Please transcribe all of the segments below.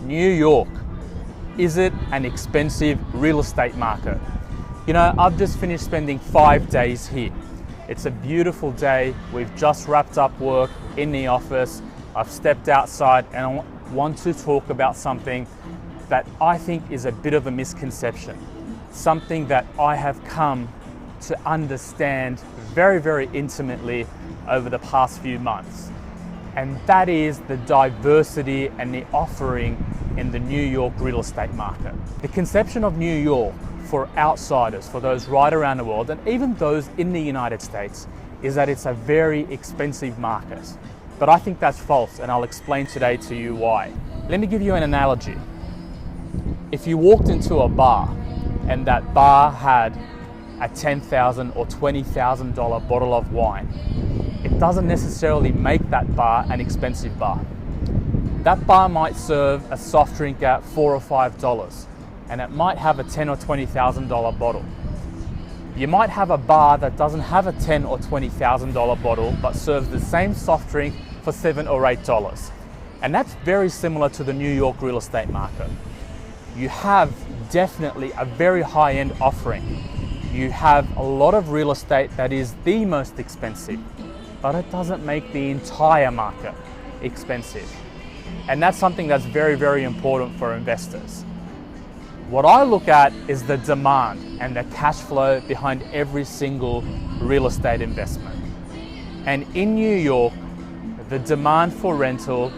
New York. Is it an expensive real estate market? You know, I've just finished spending 5 days here. It's a beautiful day. We've just wrapped up work in the office. I've stepped outside and I want to talk about something that I think is a bit of a misconception. Something that I have come to understand very, very intimately over the past few months. And that is the diversity and the offering in the New York real estate market. The conception of New York for outsiders, for those right around the world, and even those in the United States, is that it's a very expensive market. But I think that's false, and I'll explain today to you why. Let me give you an analogy. If you walked into a bar and that bar had a $10,000 or $20,000 bottle of wine, it doesn't necessarily make that bar an expensive bar. That bar might serve a soft drink at $4 or $5, and it might have a $10,000 or $20,000 bottle. You might have a bar that doesn't have a $10,000 or $20,000 bottle, but serves the same soft drink for $7 or $8. And that's very similar to the New York real estate market. You have definitely a very high-end offering. You have a lot of real estate that is the most expensive, but it doesn't make the entire market expensive. And that's something that's very, very important for investors. What I look at is the demand and the cash flow behind every single real estate investment. And in New York, the demand for rental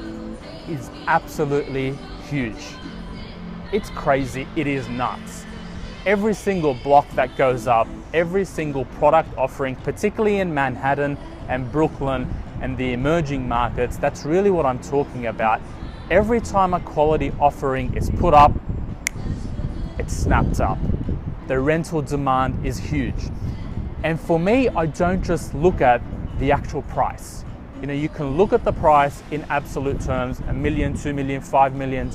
is absolutely huge. It's crazy, it is nuts. Every single block that goes up, every single product offering, particularly in Manhattan and Brooklyn and the emerging markets, that's really what I'm talking about. Every time a quality offering is put up, it's snapped up. The rental demand is huge. And for me, I don't just look at the actual price. You know, you can look at the price in absolute terms, $1 million, $2 million, $5 million,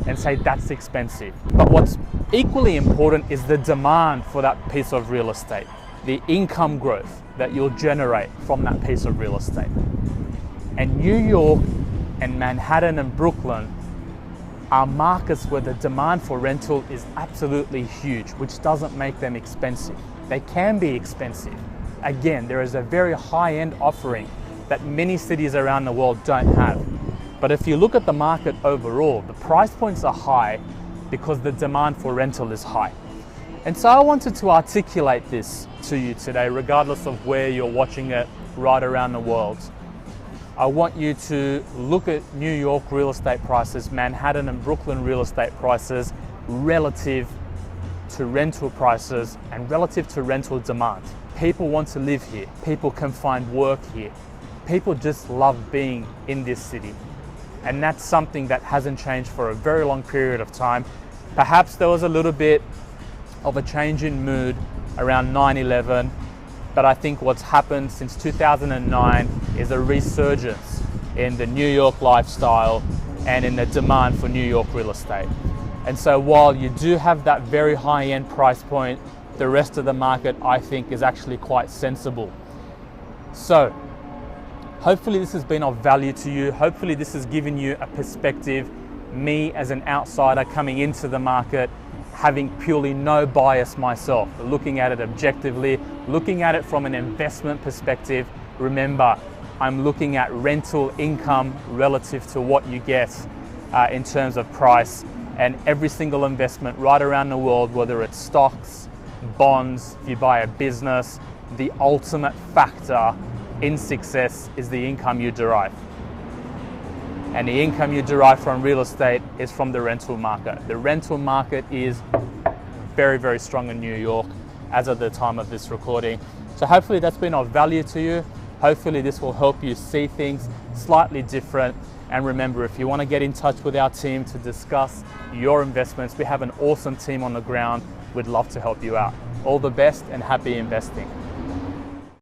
and say that's expensive. But what's equally important is the demand for that piece of real estate, the income growth that you'll generate from that piece of real estate. And New York and Manhattan and Brooklyn are markets where the demand for rental is absolutely huge, which doesn't make them expensive. They can be expensive. Again, there is a very high-end offering that many cities around the world don't have. But if you look at the market overall, the price points are high because the demand for rental is high. And so I wanted to articulate this to you today, regardless of where you're watching it right around the world. I want you to look at New York real estate prices, Manhattan and Brooklyn real estate prices, relative to rental prices and relative to rental demand. People want to live here. People can find work here. People just love being in this city. And that's something that hasn't changed for a very long period of time. Perhaps there was a little bit of a change in mood around 9/11, but I think what's happened since 2009 is a resurgence in the New York lifestyle and in the demand for New York real estate. And so while you do have that very high-end price point, the rest of the market, I think, is actually quite sensible. So hopefully this has been of value to you. Hopefully this has given you a perspective, me as an outsider coming into the market, having purely no bias myself, looking at it objectively, looking at it from an investment perspective. Remember, I'm looking at rental income relative to what you get in terms of price, and every single investment right around the world, whether it's stocks, bonds, if you buy a business, the ultimate factor in success is the income you derive. And the income you derive from real estate is from the rental market. The rental market is very, very strong in New York as of the time of this recording. So hopefully that's been of value to you. Hopefully this will help you see things slightly different. And remember, if you want to get in touch with our team to discuss your investments, we have an awesome team on the ground. We'd love to help you out. All the best and happy investing.